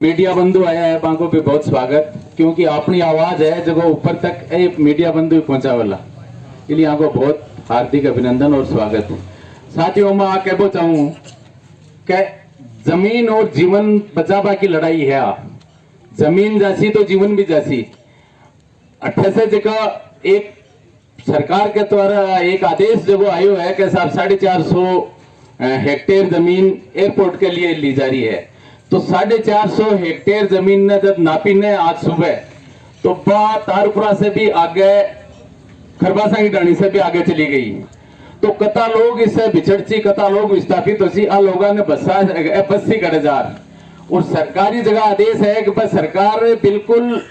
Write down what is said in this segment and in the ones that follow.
Media बंधु आया है बांको पे बहुत स्वागत, क्योंकि अपनी आवाज है जो ऊपर तक मीडिया बंधु पहुंचा वाला, इसलिए आपको बहुत हार्दिक अभिनंदन और स्वागत। साथियों, मैं आके वो चाहूं कि जमीन और जीवन बचावा की लड़ाई है। जमीन जैसी तो जीवन भी जैसी। 28 जगह एक सरकार के द्वारा एक आदेश जो आयो है कि साहब 450 हेक्टेयर जमीन एयरपोर्ट के लिए ली जा रही है। तो 450 हेक्टेयर जमीन ने जब नापी ने आज सुबह, तो बात तारपुरा से भी आगे, खरबासा की डाणी से भी आगे चली गई। तो कता लोग इससे बिछड़ची, कता लोग विस्थापित होसी, आ लोगों ने बस्सी करे जार। और सरकारी जगह आदेश है कि बस सरकार बिल्कुल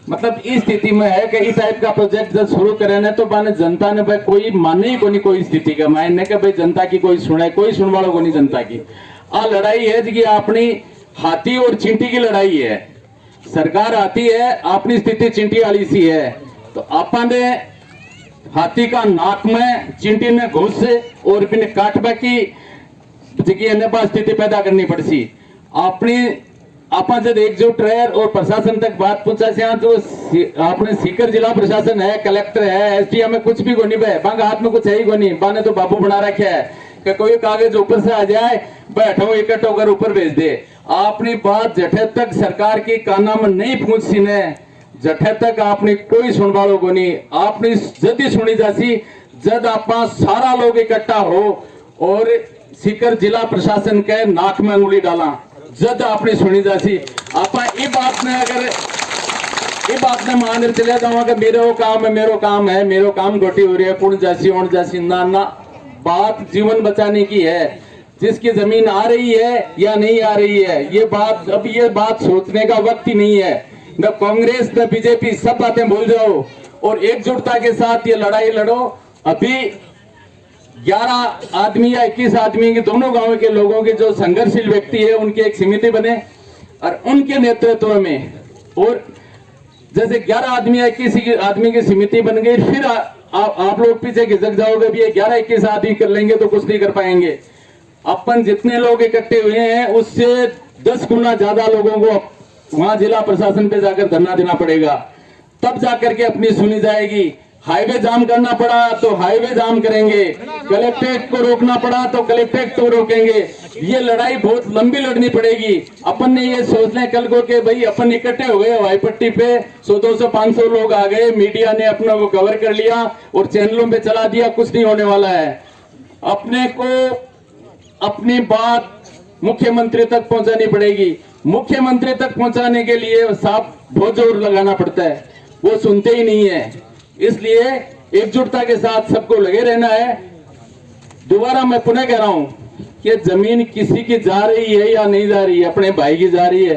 मतलब इस स्थिति में है कि इस टाइप का प्रोजेक्ट जब शुरू करे ना, तो माने जनता ने भाई कोई माने ही को नहीं, कोई स्थिति का मायने कि भाई जनता की कोई सुने, कोई सुन वालों को नहीं जनता की। आ लड़ाई है कि अपनी हाथी और चींटी की लड़ाई है। सरकार आती है, अपनी स्थिति चींटी वाली सी है, तो अपन ने हाथी का नाक में चींटी ने घुस और फिर काटबा की स्थिति पैदा करनी पड़सी। अपनी आपा जब एकजुट रहे और प्रशासन तक बात पहुंचा से, जो अपने सीकर जिला प्रशासन है, कलेक्टर है, एसडीएम में कुछ भी को नहीं भाई, बांग हाथ में कुछ है ही को नहीं। बाने तो बाबू बना रखे है कि कोई कागज ऊपर से आ जाए, बैठो इकट्ठो कर ऊपर भेज दे। अपनी बात जठे तक सरकार की काना में नहीं पहुंची ने, जठे तक आपने कोई सुन वालों को नहीं। आपने जद सुनी जासी जद आप सारा लोग इकट्ठा हो और सीकर जिला प्रशासन के नाक में अंगुली डाला, जद आपने सुनी जासी। आप ये बात ने अगर ये बात ने मान चले जाऊंगा कि मेरो काम है, मेरो काम है, मेरो काम गोटी हो रही है, पुण जासी ओण जासी, ना ना, बात जीवन बचाने की है। जिसकी जमीन आ रही है या नहीं आ रही है, ये बात सोचने का वक्त ही नहीं है। न कांग्रेस न बीजेपी, सब बातें भूल जाओ और एकजुटता के साथ ये लड़ाई लड़ो। अभी 11 आदमी या 21 आदमी के दोनों गांव के लोगों के जो संघर्षशील व्यक्ति है, उनकी एक समिति बने और उनके नेतृत्व में, और जैसे 11 आदमी या 21 आदमी की समिति बन गई, फिर आप लोग पीछे खिसक जाओगे भी 11-21 आदमी कर लेंगे तो कुछ नहीं कर पाएंगे। अपन जितने लोग इकट्ठे हुए हैं उससे 10 गुना ज्यादा लोगों को वहां जिला प्रशासन पे जाकर धरना देना पड़ेगा, तब जाकर के अपनी सुनी जाएगी। हाईवे जाम करना पड़ा तो हाईवे जाम करेंगे, कलेक्ट्रेट को रोकना पड़ा तो कलेक्ट्रेट को रोकेंगे। ये लड़ाई बहुत लंबी लड़नी पड़ेगी। अपन ने ये सोच लें कल को कि भाई अपन इकट्ठे हो गए हवाई पट्टी पे, 100-200-500 लोग आ गए, मीडिया ने अपना को कवर कर लिया और चैनलों पे चला दिया, कुछ नहीं होने वाला है। अपने को अपनी बात मुख्यमंत्री तक पहुंचानी पड़ेगी। मुख्यमंत्री तक पहुंचाने के लिए साफ बहुत जोर लगाना पड़ता है, वो सुनते ही नहीं है। इसलिए एकजुटता के साथ सबको लगे रहना है। दोबारा मैं पुनः कह रहा हूं कि जमीन किसी की जा रही है या नहीं जा रही है, अपने भाई की जा रही है।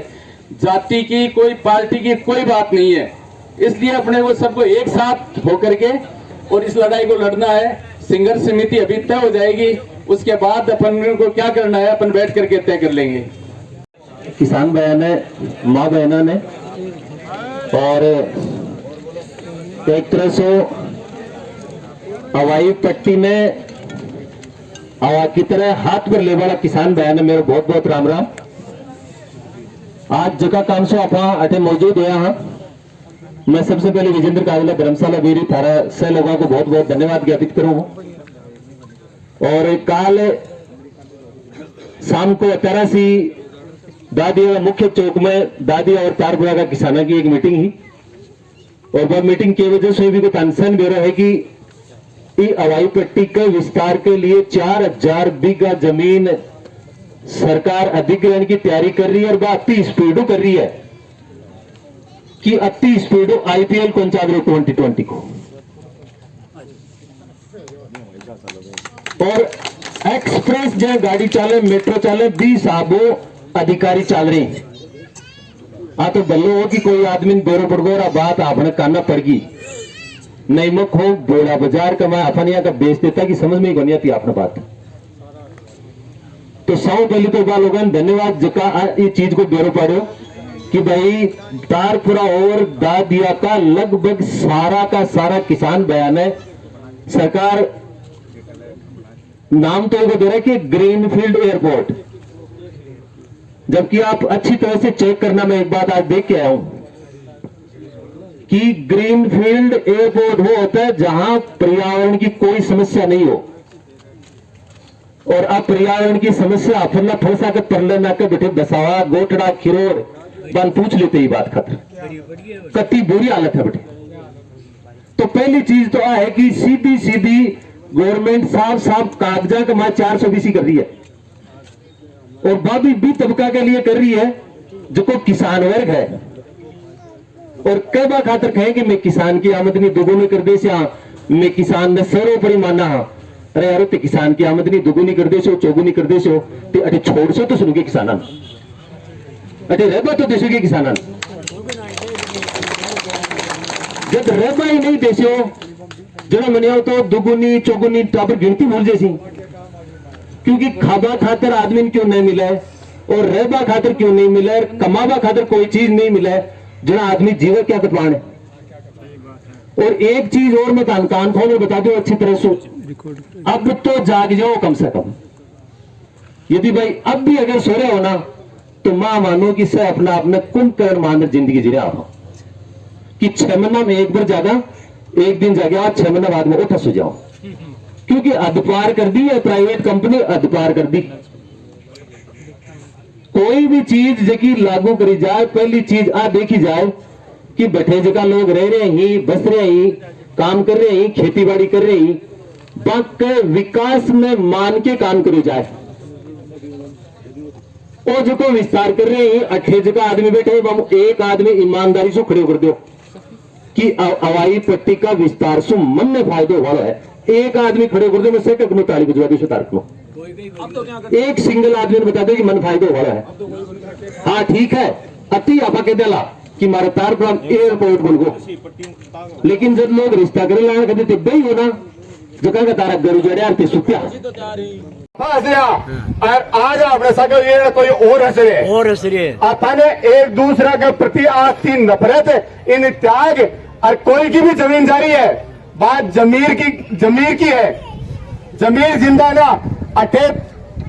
जाति की, कोई पार्टी की कोई बात नहीं है। इसलिए अपने को सबको एक साथ होकर के और इस लड़ाई को लड़ना है। संघर्ष समिति अभी तय हो जाएगी, उसके बाद अपन को क्या करना है अपन बैठ करके तय कर लेंगे। किसान भाई ने, माँ बहना ने, और एक तरह से हवाई पट्टी में हवा की तरह हाथ पर ले वाला किसान भाई ने मेरे बहुत बहुत राम राम। आज जगह काम से आप अटे मौजूद हुआ हाँ। मैं सबसे पहले विजेंद्र कावला धर्मशाला वीरी थारा से लोगों को बहुत बहुत धन्यवाद ज्ञापित करूंगा। और काल शाम को 13 दादिया मुख्य चौक में दादिया और तारपुरा का किसानों की एक मीटिंग हुई, और वह मीटिंग की वजह से भी टेंशन दे रहा है कि हवाई पट्टी के विस्तार के लिए 4000 बीघा जमीन सरकार अधिग्रहण की तैयारी कर रही है, और वह अति स्पीडो कर रही है कि अति स्पीडो IPL कौन चाल रही 2020 को, और एक्सप्रेस जो गाड़ी चाले, मेट्रो चाले, 20 आबो अधिकारी चल रही। हाँ तो बल्लो हो कि कोई आदमी बेरो पड़गोरा बात आपने काना पड़गी नहीं मुख हो बोला बाजार का मैं अपन यहाँ का बेच देता कि समझ में ही नहीं आती आपने बात। तो सौ पहले तो बाल लोगों धन्यवाद जका ये चीज को बेरो पड़ो कि भाई तारपुरा और दादिया का लगभग सारा का सारा किसान बयान है। सरकार नाम तो इनको दे रहा है कि ग्रीनफील्ड एयरपोर्ट, जबकि आप अच्छी तरह से चेक करना, मैं एक बात आज देख के आया हूं कि ग्रीनफील्ड एयरपोर्ट वो होता है जहां पर्यावरण की कोई समस्या नहीं हो, और अब पर्यावरण की समस्या फरना फरसा के परले ना के बेटे बसावा गोटड़ा खिरोड़ बन पूछ लेते ही बात खतर कति बुरी हालत है बेटे। तो पहली चीज तो है कि सीधी सीधी गवर्नमेंट साफ साफ कागजा का मां 420 कर रही है, और बाबी भी तबका के लिए कर रही है जो को किसान वर्ग है, और कई बार खातर कहें कि मैं किसान की आमदनी दोगुनी कर दे से, मैं किसान ने सरों पर ही माना हाँ, अरे यार ते किसान की आमदनी दोगुनी कर दे से चौगुनी कर दे से ते अटे छोड़ सो तो सुनोगे किसाना अटे रहबा तो देशोगे किसाना, जब रहबा ही नहीं देशो जरा मनियाओ तो दोगुनी चौगुनी टाबर गिनती भूल जैसी, क्योंकि खाबा खातर आदमी क्यों नहीं मिला है, और रहबा खातर क्यों नहीं मिला है, कमाबा खातर कोई चीज नहीं मिला है, जरा आदमी जीवन क्या कटवान है। और एक चीज और मैं कान खोल बता दूं अच्छी तरह से, अब तो जाग जाओ कम से कम, यदि भाई अब भी अगर सो रहे हो ना तो मां मानो कि से अपना अपने कुंभकर्ण मान जिंदगी जी रहे आप, कि 6 महीना में एक बार जागा, एक दिन जागे आज 6 महीना बाद में उठा सो जाओ, क्योंकि हद पार कर दी है प्राइवेट कंपनी, हद पार कर दी। कोई भी चीज जकी लागू करी जाए, पहली चीज आ देखी जाए कि बैठे जगह लोग रह रहे ही, बस रहे ही, काम कर रहे ही, खेती बाड़ी कर रहे ही, बाकी विकास में मान के काम करी जाए। और जो को विस्तार कर रहे हैं 8 जगह आदमी बैठे, एक आदमी ईमानदारी से खड़े कर दो कि हवाई पट्टी का विस्तार से मन में फायदो वाला है, एक आदमी खड़े कर दो, मैं सेकंड में ताली बजवा दी तारक में, एक सिंगल आदमी ने बता दो कि मन फायदो वाला है। हाँ ठीक है, अति आपा के दिला कि मारे तारपुर एयरपोर्ट बोल गो, लेकिन जब लोग रिश्ता करे लाने कहते तिब्बे ही होना जो कहेंगे तारा गरु जड़े आरती सुत्या और आज आपने सके ये कोई और हसरे अपने एक दूसरे के प्रति आस्ती नफरत इन त्याग, और कोई की भी जमीन जारी है, बात जमीर की है, जमीर जिंदा ना अठे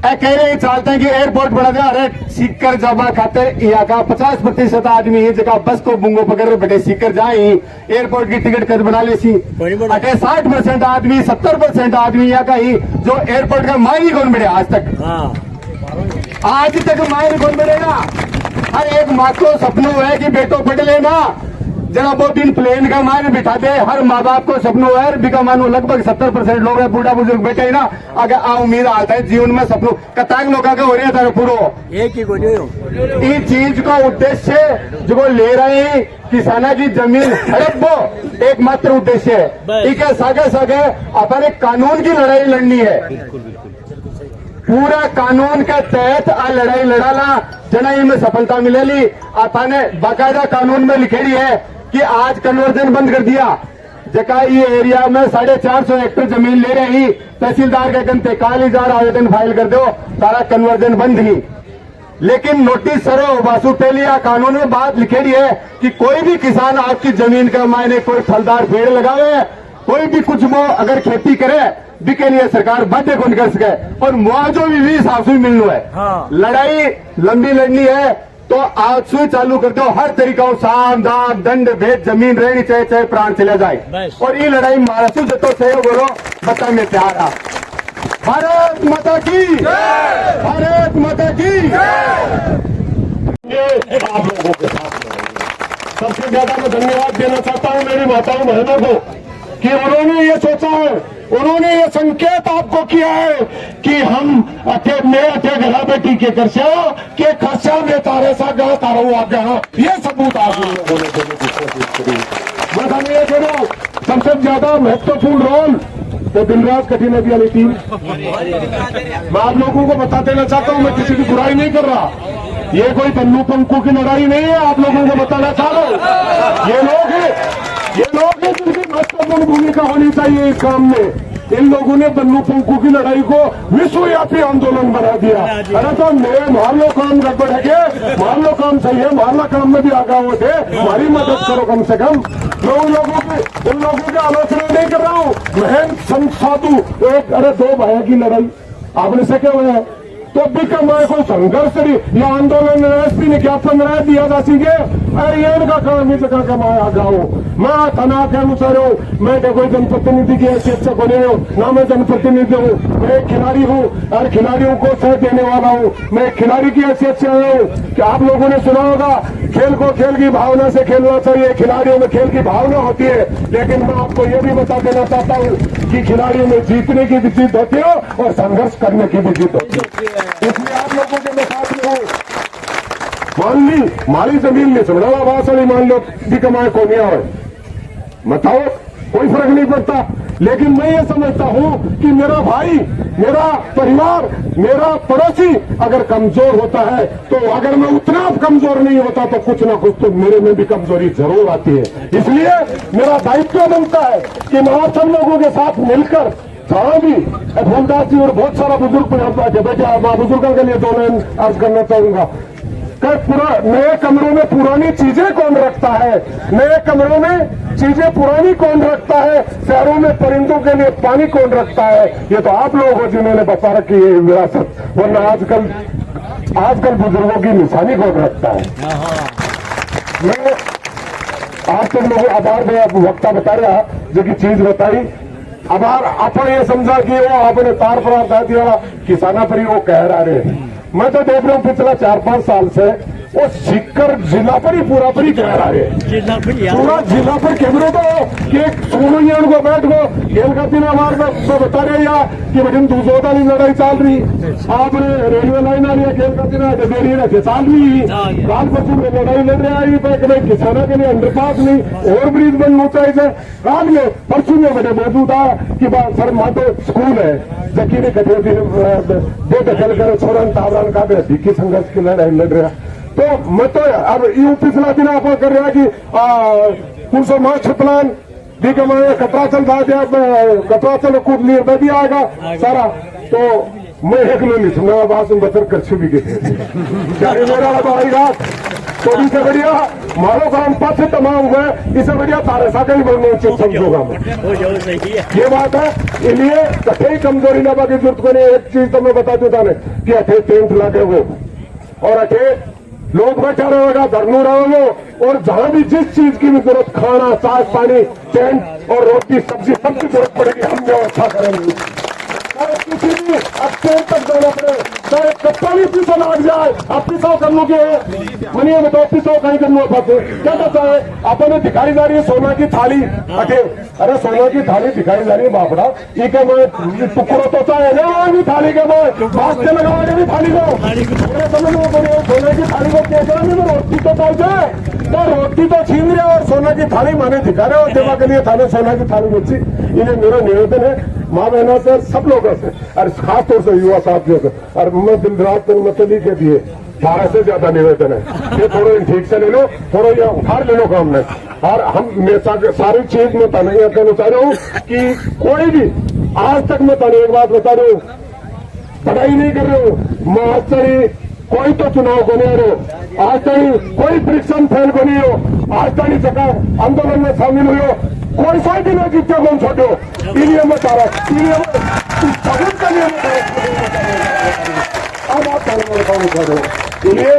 कह रहे चाहते हैं कि एयरपोर्ट बना दिया, अरे सीकर जमा खातिर यहाँ का 50% आदमी है जगह बस को बुंगो पकड़ बैठे सीकर जाए, एयरपोर्ट की टिकट कर बना ले सी, अटे 60% आदमी 70% आदमी यहाँ का ही जो एयरपोर्ट का मायने कौन बढ़े आज तक मायने कौन बढ़ेगा। हर एक माँ को सपनों है कि बेटो पढ़ लेना, जरा वो दिन प्लेन का मायने बिठा दे, हर माँ बाप को सपनों है, बिका मानो लगभग 70% लोग है बूढ़ा बुजुर्ग बैठे ही ना, आगे आ उम्मीद आता है जीवन में सपनों कतांग लोग हो रहे हैं पूरो एक ही इस चीज का उद्देश्य जो ले रहे हैं किसाना की जमीन हड़प वो एकमात्र उद्देश्य है, ठीक है। सागे सागे अपने कानून की लड़ाई लड़नी है, पूरा कानून के तहत आ लड़ाई लड़ाना जना में सफलता मिलेगी। अपने बाकायदा कानून में लिखेड़ी है कि आज कन्वर्जन बंद कर दिया, जका ये एरिया में 450 हेक्टेयर जमीन ले रही, तहसीलदार के गन 43,000 आवेदन फाइल कर दो, सारा कन्वर्जन बंद ही। लेकिन नोटिस सरो वासु टेलिया कानून में बात लिखेड़ी है कि कोई भी किसान आपकी जमीन का मायने कोई फलदार पेड़ लगावे, कोई भी कुछ वो अगर खेती करे बिके लिए सरकार बाध्य कौन कर सके, और मुआवजो भी हिसाब से मिलना है। हाँ। लड़ाई लंबी लड़नी है तो आज से चालू कर दो, हर तरीका साम दाम दंड भेद जमीन रहनी चाहिए, चाहे प्राण चला जाए, और ये लड़ाई महाराष्ट्र जतो सहयोग बोलो बता में प्यार आ। भारत माता की, भारत माता की। आप लोगों के साथ सबसे ज्यादा मैं धन्यवाद देना चाहता हूँ मेरी माताओं बहनों को कि उन्होंने ये सोचा है, उन्होंने ये संकेत आपको किया है कि हम अठे घरा बेटी के करसे के खर्चा में तारे सा गा तारो आ गया, ये सबूत आप लोगों ने देने की कोशिश करी। मैं ये करो सबसे ज्यादा महत्वपूर्ण रोल तो दिन रात कठिन नदी वाली टीम, मैं आप लोगों को बता देना चाहता हूँ, मैं किसी की बुराई नहीं कर रहा, ये कोई तन्नू पंकु की लड़ाई नहीं है, आप लोगों को बताना चाह रहा हूँ। ये लोग हैं जिनकी महत्वपूर्ण भूमिका होनी चाहिए इस काम में। इन लोगों ने बन्नू पंकु की लड़ाई को विश्वव्यापी आंदोलन बना दिया। अरे तो मेरे मान लो काम गड़बड़ है, मान लो काम सही है, मान लो काम में भी आगा हो थे, हमारी मदद करो कम से कम। मैं उन लोगों की आलोचना नहीं कर रहा हूँ, महंत संत साधु एक 2 भाई की लड़ाई आपने सके हुए हैं, तो भी कमाए को संघर्ष या आंदोलन एसपी ने ज्ञापन राय दिया जा सीगे अरे ये उनका काम ही जगह कमाया गाओ मैं तना के अनुसार हूँ मैं कोई जनप्रतिनिधि की हैसियत से बने हूँ ना मैं जनप्रतिनिधि हूँ मैं एक खिलाड़ी हूँ और खिलाड़ियों को सह देने वाला हूँ मैं एक खिलाड़ी की हैसियत से आया हूँ कि आप लोगों ने सुना होगा खेल को खेल की भावना से खेलना चाहिए खिलाड़ियों में खेल की भावना होती है लेकिन मैं आपको ये भी बता देना चाहता हूँ कि खिलाड़ियों में जीतने की भी जीत होती है और संघर्ष करने की भी जीत होती है इसलिए आप लोगों के मैं साथ में हूँ मान ली मारी जमीन में समझा बहुत सारी मान लो भी कमाए को नहीं आए बताओ कोई फर्क नहीं पड़ता लेकिन मैं ये समझता हूँ कि मेरा भाई मेरा परिवार मेरा पड़ोसी अगर कमजोर होता है तो अगर मैं उतना कमजोर नहीं होता तो कुछ ना कुछ तो मेरे में भी कमजोरी जरूर आती है इसलिए मेरा दायित्व बनता है कि मैं आप सब लोगों के साथ मिलकर जहां भी फूलदास जी और बहुत सारा बुजुर्ग यहाँ पर बैठे मैं बुजुर्गों के लिए दो लाइन अर्ज करना चाहूंगा नए कमरों में पुरानी चीजें कौन रखता है नए कमरों में चीजें पुरानी कौन रखता है शहरों में परिंदों के लिए पानी कौन रखता है ये तो आप लोग हो जिन्होंने बता रखी है विरासत वरना आजकल बुजुर्गों की निशानी कौन रखता है मैं आज तुम लोग आभार वक्ता बता रहा जो की चीज बताई आभार अपन ये समझा कि वो अपने तार पर दिया किसाना पर ही वो कह रहे मैं तो देख रहा हूँ पिछला 4-5 साल से वो सीकर जिला पर ही पूरा पर ही कह रहा है पूरा जिला पर कैमरे तो कि सोनू जी उनको बैठ गो खेल का दिन हमारे तो बता रहे या कि बटन दूसरों वाली लड़ाई चल रही आपने रेलवे लाइन आ रही खेल का दिन डेरी रखे चाल रही लाल बच्चों में लड़ाई लड़ रही है किसानों के लिए अंडरपास नहीं और ब्रिज बनना चाहिए रात में परसों में बड़े मौजूद था कि सर माँ तो स्कूल है जकीरे कटे दो दखल कर छोड़न तावरान का दिखी संघर्ष की लड़ाई लड़ रहा तो मैं तो अब यूं पिछला दिन आप कर रहा कि कुछ माँ छपलान दी कमाए कटरा चल रहा कटरा चल कूद लिए बैठी आएगा सारा तो मैं एक लो नहीं सुना बात बचर कर भी गए मेरा आई रात तो इससे बढ़िया मारो काम पास तमाम हुए इससे बढ़िया तारे साथ ही बनना उचित समझोगा मैं ये बात है इसलिए कठे कमजोरी ना बाकी जरूरत को नहीं एक चीज तो मैं बता देता ने कि अठे टेंट लगे हो और अठे लोग बैठा रहेगा धरनू रहोगे और जहां भी जिस चीज की भी जरूरत खाना चाय पानी टेंट और रोटी सब्जी सबकी जरूरत पड़ेगी हम व्यवस्था करेंगे किसी भी अच्छे तक जाना पड़े चाहे कट्टा भी पीछे लग जाए अब पीछा कर लो मनिए बताओ पीछा कहीं कर लो क्या कहता है अपने दिखाई जा रही है सोना की थाली अरे सोना की थाली दिखाई जा रही है बापड़ा ठीक है मैं टुकड़ो तो चाहे ना भी थाली के मैं बास्ते लगा के भी थाली को समझ लो सोना की थाली को क्या करेंगे रोटी तो डाल जाए तो रोटी तो छीन रहे और सोना की थाली माने दिखा रहे और सेवा के लिए थाने सोना की थाली बच्ची इन्हें मेरा निवेदन है माँ बहनों से सब लोगों से और खास तौर से युवा साथियों से और मैं दिन रात मतली के दिए 12 से ज्यादा निवेदन है ये थोड़ा ठीक से ले लो थोड़ा ये उखाड़ ले लो काम में और हम सारी चीज में तनैया कहना चाह रहा हूँ कि कोई भी आज तक मैं तने एक बात बता रहा हूँ पढ़ाई नहीं कर रहे हो मास्टरी कोई तो चुनाव को नहीं हो आज तक कोई परीक्षण फेल को नहीं हो आज तक जगह आंदोलन में शामिल हुई हो कोई सा भी नहीं जीते कौन छोड़ो इसलिए मैं चाह रहा सबूत के लिए अब आप छोड़ो इसलिए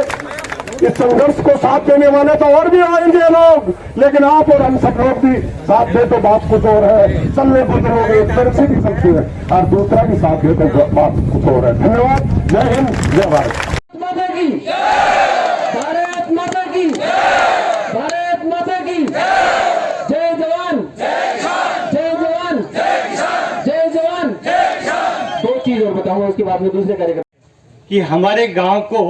इस संघर्ष को साथ देने वाले तो और भी आएंगे लोग लेकिन आप और हम सब लोग भी साथ दे तो बात कुछ और है चलने कुछ लोग एक तरफ से भी सकते हैं और दूसरा भी साथ दे तो बात कुछ और है धन्यवाद जय हिंद जय भारत माता की भारत माता की भारत माता की जय जवान जय जवान जय जवान दो चीज और बताऊंगा उसके बाद में दूसरे कार्यक्रम कि हमारे गांव को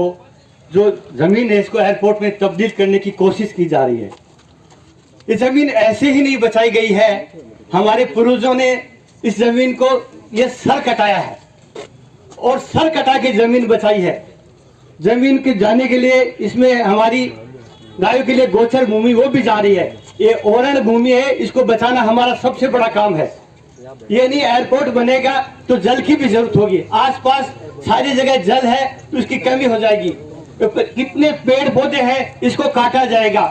जो जमीन है इसको एयरपोर्ट में तब्दील करने की कोशिश की जा रही है। ये जमीन ऐसे ही नहीं बचाई गई है, हमारे पूर्वजों ने इस जमीन को ये सर कटाया है और सर कटा के जमीन बचाई है। जमीन के जाने के लिए इसमें हमारी गायों के लिए गोचर भूमि वो भी जा रही है। ये ओरण भूमि है, इसको बचाना हमारा सबसे बड़ा काम है। ये नहीं एयरपोर्ट बनेगा तो जल की भी जरूरत होगी, आसपास सारी जगह जल है तो इसकी कमी हो जाएगी। कितने पेड़ पौधे हैं इसको काटा जाएगा।